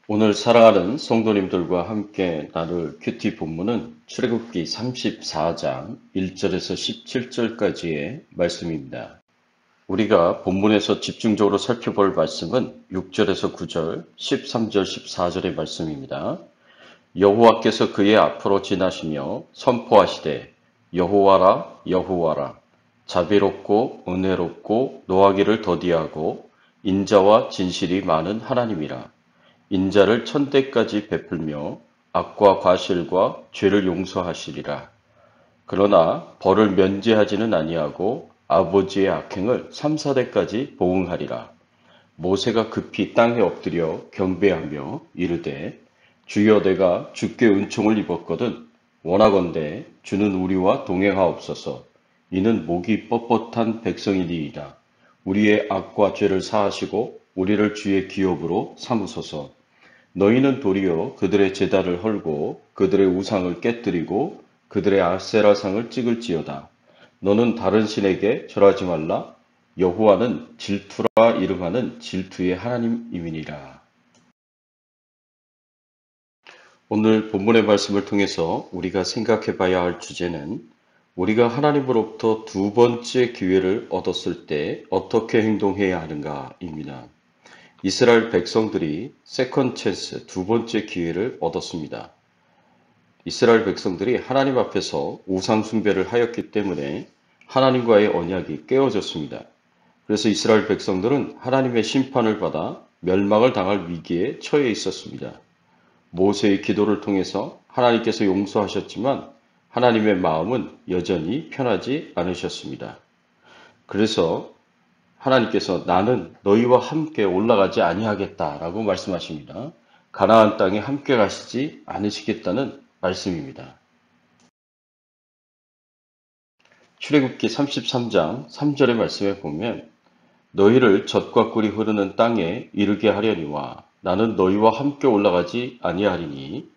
오늘 사랑하는 성도님들과 함께 나눌 큐티 본문은 출애굽기 34장 1절에서 17절까지의 말씀입니다. 우리가 본문에서 집중적으로 살펴볼 말씀은 6절에서 9절, 13절, 14절의 말씀입니다. 여호와께서 그의 앞으로 지나시며 선포하시되 여호와라 여호와라 자비롭고 은혜롭고 노하기를 더디하고 인자와 진실이 많은 하나님이라. 인자를 천대까지 베풀며 악과 과실과 죄를 용서하시리라. 그러나 벌을 면제하지는 아니하고 아버지의 악행을 3, 4대까지 보응하리라. 모세가 급히 땅에 엎드려 경배하며 이르되 주여 내가 주께 은총을 입었거든 원하건대 주는 우리와 동행하옵소서. 이는 목이 뻣뻣한 백성이니이다. 우리의 악과 죄를 사하시고 우리를 주의 기업으로 삼으소서. 너희는 도리어 그들의 제단을 헐고 그들의 우상을 깨뜨리고 그들의 아세라상을 찍을지어다. 너는 다른 신에게 절하지 말라. 여호와는 질투라 이름하는 질투의 하나님이니라. 오늘 본문의 말씀을 통해서 우리가 생각해 봐야 할 주제는 우리가 하나님으로부터 두 번째 기회를 얻었을 때 어떻게 행동해야 하는가입니다. 이스라엘 백성들이 세컨 찬스, 두 번째 기회를 얻었습니다. 이스라엘 백성들이 하나님 앞에서 우상 숭배를 하였기 때문에 하나님과의 언약이 깨어졌습니다. 그래서 이스라엘 백성들은 하나님의 심판을 받아 멸망을 당할 위기에 처해 있었습니다. 모세의 기도를 통해서 하나님께서 용서하셨지만 하나님의 마음은 여전히 편하지 않으셨습니다. 그래서 하나님께서 나는 너희와 함께 올라가지 아니하겠다라고 말씀하십니다. 가나안 땅에 함께 가시지 않으시겠다는 말씀입니다. 출애굽기 33장 3절의 말씀에 보면 너희를 젖과 꿀이 흐르는 땅에 이르게 하려니와 나는 너희와 함께 올라가지 아니하리니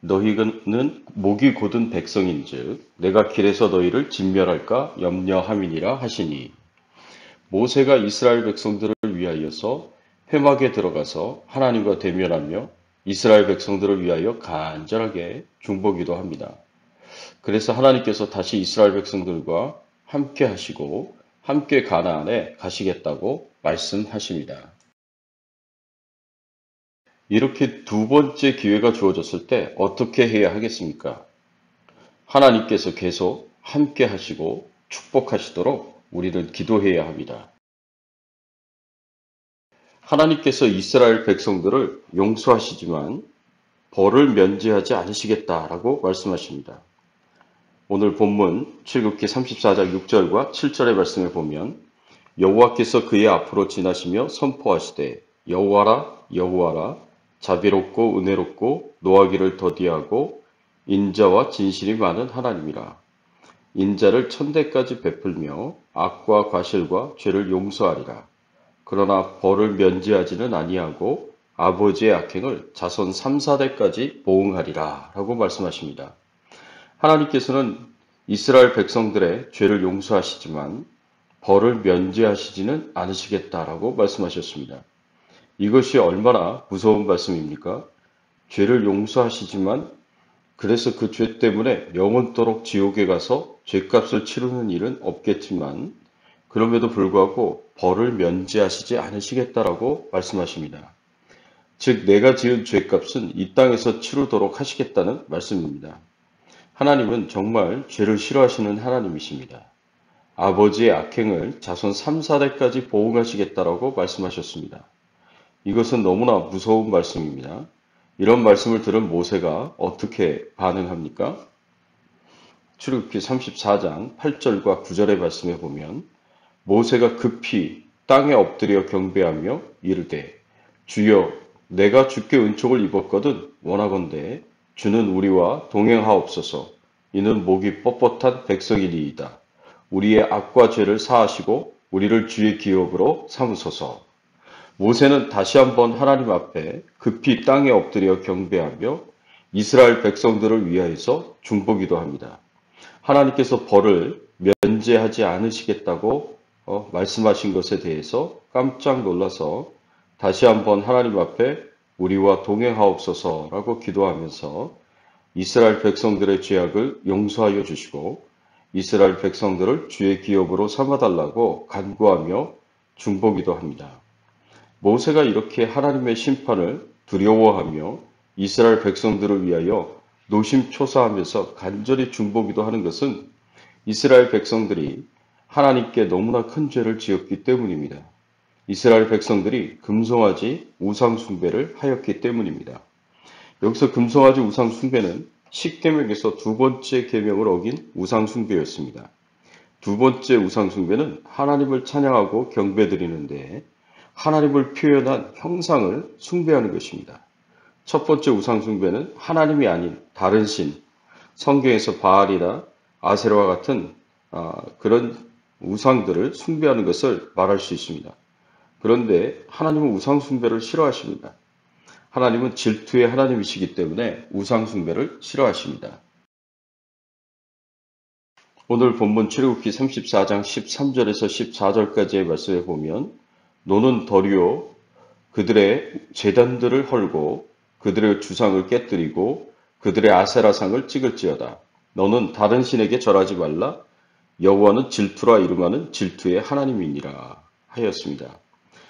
너희는 목이 곧은 백성인즉 내가 길에서 너희를 진멸할까 염려함이니라 하시니. 모세가 이스라엘 백성들을 위하여서 회막에 들어가서 하나님과 대면하며 이스라엘 백성들을 위하여 간절하게 중보기도 합니다. 그래서 하나님께서 다시 이스라엘 백성들과 함께 하시고 함께 가나안에 가시겠다고 말씀하십니다. 이렇게 두 번째 기회가 주어졌을 때 어떻게 해야 하겠습니까? 하나님께서 계속 함께 하시고 축복하시도록 우리는 기도해야 합니다. 하나님께서 이스라엘 백성들을 용서하시지만 벌을 면제하지 않으시겠다라고 말씀하십니다. 오늘 본문 출애굽기 34장 6절과 7절의 말씀에 보면 여호와께서 그의 앞으로 지나시며 선포하시되 여호와라 여호와라 자비롭고 은혜롭고 노하기를 더디하고 인자와 진실이 많은 하나님이라. 인자를 천대까지 베풀며 악과 과실과 죄를 용서하리라. 그러나 벌을 면제하지는 아니하고 아버지의 악행을 자손 3, 4대까지 보응하리라 라고 말씀하십니다. 하나님께서는 이스라엘 백성들의 죄를 용서하시지만 벌을 면제하시지는 않으시겠다라고 말씀하셨습니다. 이것이 얼마나 무서운 말씀입니까? 죄를 용서하시지만 그래서 그 죄 때문에 영원토록 지옥에 가서 죄값을 치르는 일은 없겠지만 그럼에도 불구하고 벌을 면제하시지 않으시겠다라고 말씀하십니다. 즉 내가 지은 죄값은 이 땅에서 치르도록 하시겠다는 말씀입니다. 하나님은 정말 죄를 싫어하시는 하나님이십니다. 아버지의 악행을 자손 3, 4대까지 보응하시겠다라고 말씀하셨습니다. 이것은 너무나 무서운 말씀입니다. 이런 말씀을 들은 모세가 어떻게 반응합니까? 출애굽기 34장 8절과 9절의 말씀에 보면 모세가 급히 땅에 엎드려 경배하며 이르되 주여 내가 주께 은총을 입었거든 원하건대 주는 우리와 동행하옵소서. 이는 목이 뻣뻣한 백성이니이다. 우리의 악과 죄를 사하시고 우리를 주의 기업으로 삼으소서. 모세는 다시 한번 하나님 앞에 급히 땅에 엎드려 경배하며 이스라엘 백성들을 위하여서 중보기도 합니다. 하나님께서 벌을 면제하지 않으시겠다고 말씀하신 것에 대해서 깜짝 놀라서 다시 한번 하나님 앞에 우리와 동행하옵소서라고 기도하면서 이스라엘 백성들의 죄악을 용서하여 주시고 이스라엘 백성들을 주의 기업으로 삼아달라고 간구하며 중보기도 합니다. 모세가 이렇게 하나님의 심판을 두려워하며 이스라엘 백성들을 위하여 노심초사하면서 간절히 중보기도 하는 것은 이스라엘 백성들이 하나님께 너무나 큰 죄를 지었기 때문입니다. 이스라엘 백성들이 금송아지 우상 숭배를 하였기 때문입니다. 여기서 금송아지 우상 숭배는 십계명에서 두 번째 계명을 어긴 우상 숭배였습니다. 두 번째 우상 숭배는 하나님을 찬양하고 경배드리는데 하나님을 표현한 형상을 숭배하는 것입니다. 첫 번째 우상 숭배는 하나님이 아닌 다른 신, 성경에서 바알이나 아세라와 같은 그런 우상들을 숭배하는 것을 말할 수 있습니다. 그런데 하나님은 우상 숭배를 싫어하십니다. 하나님은 질투의 하나님이시기 때문에 우상 숭배를 싫어하십니다. 오늘 본문 출애굽기 34장 13절에서 14절까지의 말씀에 보면 노는 더리오 그들의 제단들을 헐고 그들의 주상을 깨뜨리고 그들의 아세라상을 찍을지어다. 너는 다른 신에게 절하지 말라. 여호와는 질투라 이름하는 질투의 하나님이니라 하였습니다.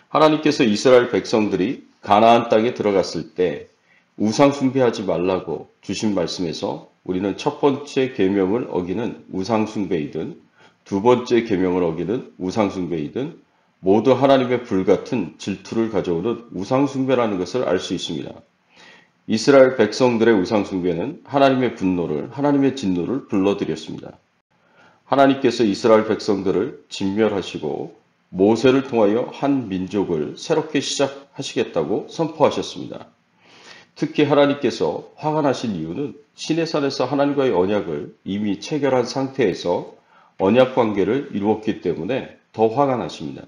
하나님께서 이스라엘 백성들이 가나안 땅에 들어갔을 때 우상 숭배하지 말라고 주신 말씀에서 우리는 첫 번째 계명을 어기는 우상 숭배이든 두 번째 계명을 어기는 우상 숭배이든 모두 하나님의 불같은 질투를 가져오는 우상 숭배라는 것을 알 수 있습니다. 이스라엘 백성들의 우상 숭배는 하나님의 분노를, 하나님의 진노를 불러들였습니다. 하나님께서 이스라엘 백성들을 진멸하시고 모세를 통하여 한 민족을 새롭게 시작하시겠다고 선포하셨습니다. 특히 하나님께서 화가 나신 이유는 시내산에서 하나님과의 언약을 이미 체결한 상태에서 언약 관계를 이루었기 때문에 더 화가 나십니다.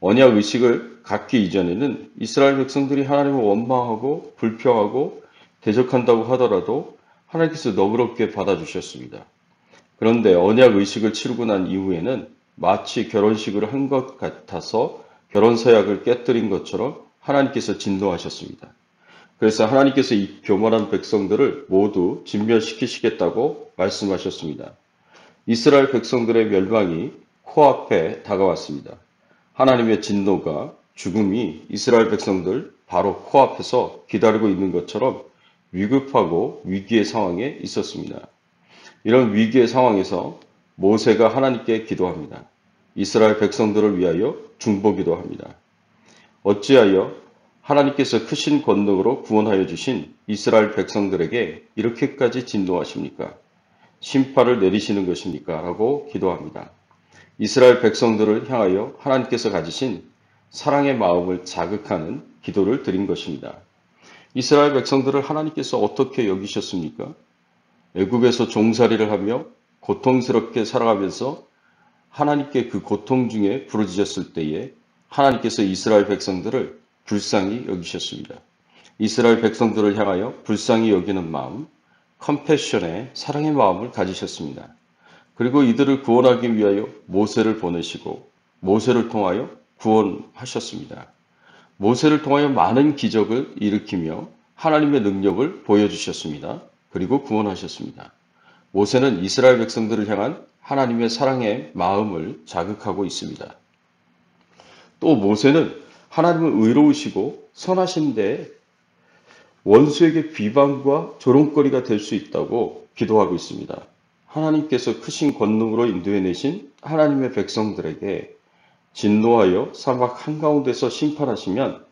언약 의식을 갖기 이전에는 이스라엘 백성들이 하나님을 원망하고 불평하고 대적한다고 하더라도 하나님께서 너그럽게 받아주셨습니다. 그런데 언약 의식을 치르고 난 이후에는 마치 결혼식을 한 것 같아서 결혼 서약을 깨뜨린 것처럼 하나님께서 진노하셨습니다. 그래서 하나님께서 이 교만한 백성들을 모두 진멸시키시겠다고 말씀하셨습니다. 이스라엘 백성들의 멸망이 코앞에 다가왔습니다. 하나님의 진노가 죽음이 이스라엘 백성들 바로 코앞에서 기다리고 있는 것처럼 위급하고 위기의 상황에 있었습니다. 이런 위기의 상황에서 모세가 하나님께 기도합니다. 이스라엘 백성들을 위하여 중보기도 합니다. 어찌하여 하나님께서 크신 권능으로 구원하여 주신 이스라엘 백성들에게 이렇게까지 진노하십니까? 심판을 내리시는 것입니까? 라고 기도합니다. 이스라엘 백성들을 향하여 하나님께서 가지신 사랑의 마음을 자극하는 기도를 드린 것입니다. 이스라엘 백성들을 하나님께서 어떻게 여기셨습니까? 애굽에서 종살이를 하며 고통스럽게 살아가면서 하나님께 그 고통 중에 부르짖었을 때에 하나님께서 이스라엘 백성들을 불쌍히 여기셨습니다. 이스라엘 백성들을 향하여 불쌍히 여기는 마음, 컴패션의 사랑의 마음을 가지셨습니다. 그리고 이들을 구원하기 위하여 모세를 보내시고 모세를 통하여 구원하셨습니다. 모세를 통하여 많은 기적을 일으키며 하나님의 능력을 보여주셨습니다. 그리고 구원하셨습니다. 모세는 이스라엘 백성들을 향한 하나님의 사랑의 마음을 자극하고 있습니다. 또 모세는 하나님은 의로우시고 선하신데 원수에게 비방과 조롱거리가 될 수 있다고 기도하고 있습니다. 하나님께서 크신 권능으로 인도해내신 하나님의 백성들에게 진노하여 사막 한가운데서 심판하시면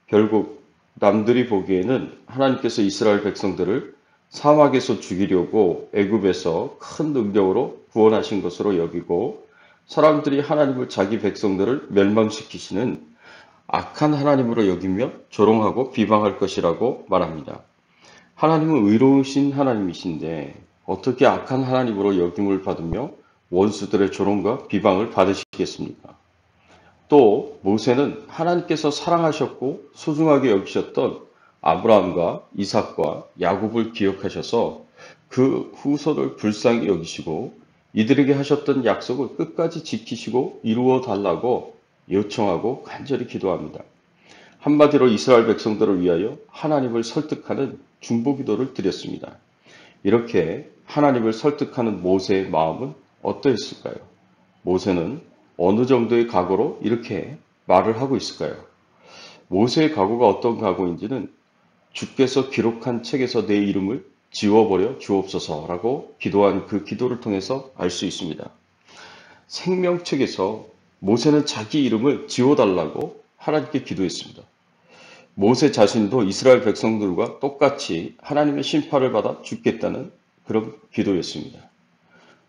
결국 남들이 보기에는 하나님께서 이스라엘 백성들을 사막에서 죽이려고 애굽에서 큰 능력으로 구원하신 것으로 여기고 사람들이 하나님을 자기 백성들을 멸망시키시는 악한 하나님으로 여기며 조롱하고 비방할 것이라고 말합니다. 하나님은 의로우신 하나님이신데 어떻게 악한 하나님으로 여김을 받으며 원수들의 조롱과 비방을 받으시겠습니까? 또 모세는 하나님께서 사랑하셨고 소중하게 여기셨던 아브라함과 이삭과 야곱을 기억하셔서 그 후손을 불쌍히 여기시고 이들에게 하셨던 약속을 끝까지 지키시고 이루어 달라고 요청하고 간절히 기도합니다. 한마디로 이스라엘 백성들을 위하여 하나님을 설득하는 중보기도를 드렸습니다. 이렇게 하나님을 설득하는 모세의 마음은 어떠했을까요? 모세는 어느 정도의 각오로 이렇게 말을 하고 있을까요? 모세의 각오가 어떤 각오인지는 주께서 기록한 책에서 내 이름을 지워버려 주옵소서라고 기도한 그 기도를 통해서 알 수 있습니다. 생명책에서 모세는 자기 이름을 지워달라고 하나님께 기도했습니다. 모세 자신도 이스라엘 백성들과 똑같이 하나님의 심판을 받아 죽겠다는 그런 기도였습니다.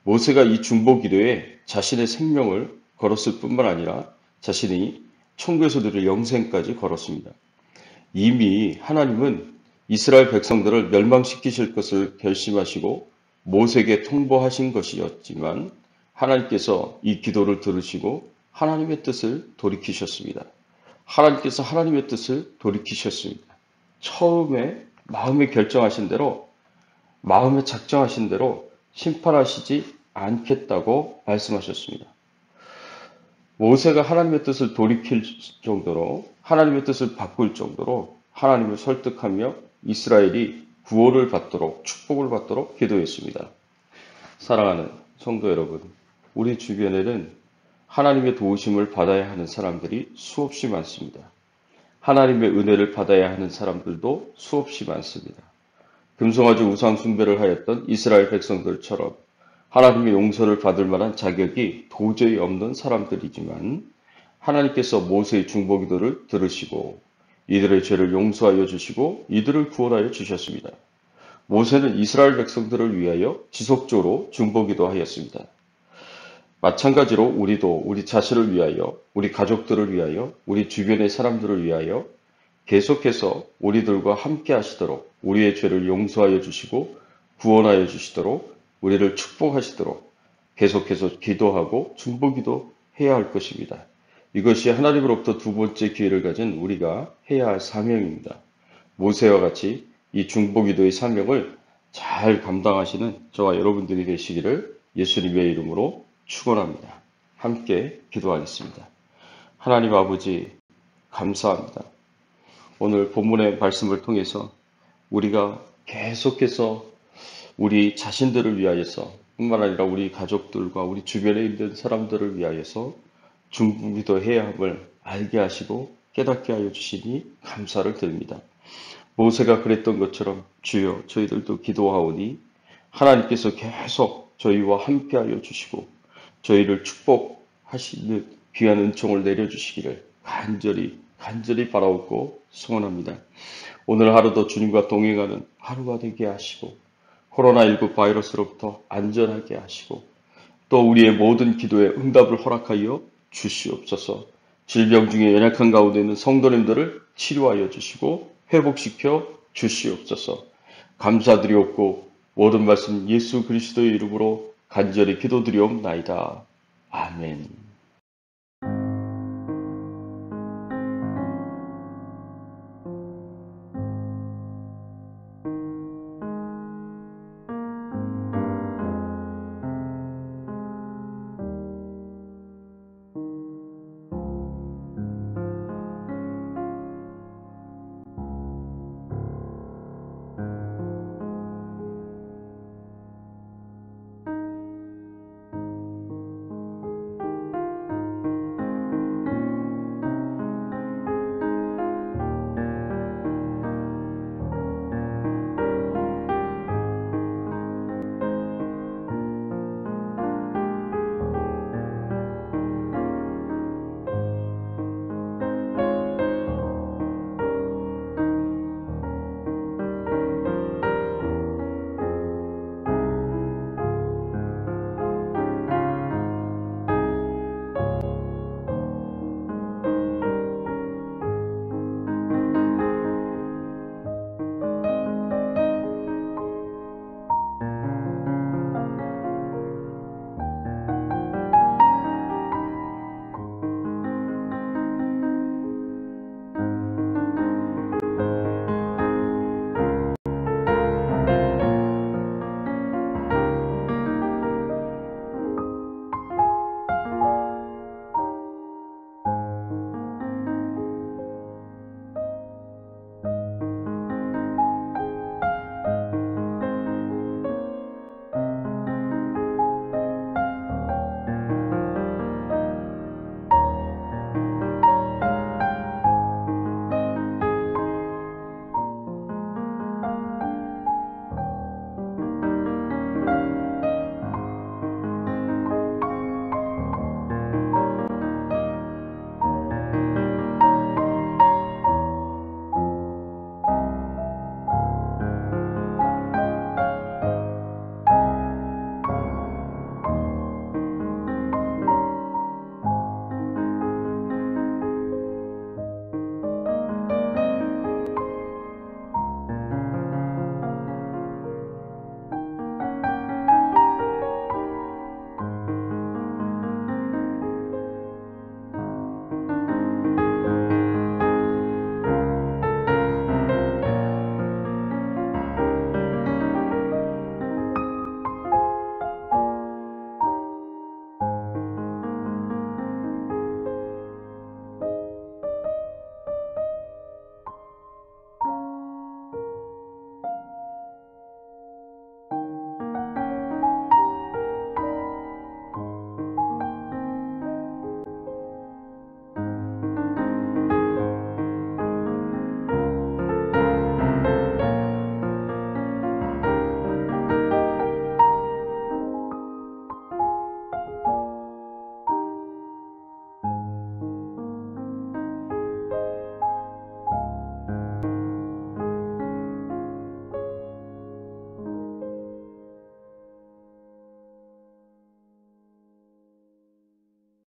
모세가 이 중보 기도에 자신의 생명을 걸었을 뿐만 아니라 자신이 천국에서 누릴 영생까지 걸었습니다. 이미 하나님은 이스라엘 백성들을 멸망시키실 것을 결심하시고 모세에게 통보하신 것이었지만 하나님께서 이 기도를 들으시고 하나님의 뜻을 돌이키셨습니다. 하나님께서 하나님의 뜻을 돌이키셨습니다. 처음에 마음에 결정하신 대로, 마음에 작정하신 대로 심판하시지 않겠다고 말씀하셨습니다. 모세가 하나님의 뜻을 돌이킬 정도로, 하나님의 뜻을 바꿀 정도로 하나님을 설득하며 이스라엘이 구원을 받도록, 축복을 받도록 기도했습니다. 사랑하는 성도 여러분, 우리 주변에는 하나님의 도우심을 받아야 하는 사람들이 수없이 많습니다. 하나님의 은혜를 받아야 하는 사람들도 수없이 많습니다. 금송아지 우상 숭배를 하였던 이스라엘 백성들처럼 하나님의 용서를 받을 만한 자격이 도저히 없는 사람들이지만 하나님께서 모세의 중보기도를 들으시고 이들의 죄를 용서하여 주시고 이들을 구원하여 주셨습니다. 모세는 이스라엘 백성들을 위하여 지속적으로 중보기도 하였습니다. 마찬가지로 우리도 우리 자신을 위하여, 우리 가족들을 위하여, 우리 주변의 사람들을 위하여 계속해서 우리들과 함께 하시도록 우리의 죄를 용서하여 주시고 구원하여 주시도록 우리를 축복하시도록 계속해서 기도하고 중보기도 해야 할 것입니다. 이것이 하나님으로부터 두 번째 기회를 가진 우리가 해야 할 사명입니다. 모세와 같이 이 중보기도의 사명을 잘 감당하시는 저와 여러분들이 되시기를 예수님의 이름으로 축원합니다. 함께 기도하겠습니다. 하나님 아버지 감사합니다. 오늘 본문의 말씀을 통해서 우리가 계속해서 우리 자신들을 위하여서 뿐만 아니라 우리 가족들과 우리 주변에 있는 사람들을 위하여서 중보기도 해야 함을 알게 하시고 깨닫게 하여 주시니 감사를 드립니다. 모세가 그랬던 것처럼 주여 저희들도 기도하오니 하나님께서 계속 저희와 함께 하여 주시고 저희를 축복하시는 귀한 은총을 내려주시기를 간절히 바라옵고 소원합니다. 오늘 하루도 주님과 동행하는 하루가 되게 하시고 코로나19 바이러스로부터 안전하게 하시고 또 우리의 모든 기도에 응답을 허락하여 주시옵소서. 질병 중에 연약한 가운데 있는 성도님들을 치료하여 주시고 회복시켜 주시옵소서. 감사드리옵고 모든 말씀 예수 그리스도의 이름으로 간절히 기도드리옵나이다. 아멘.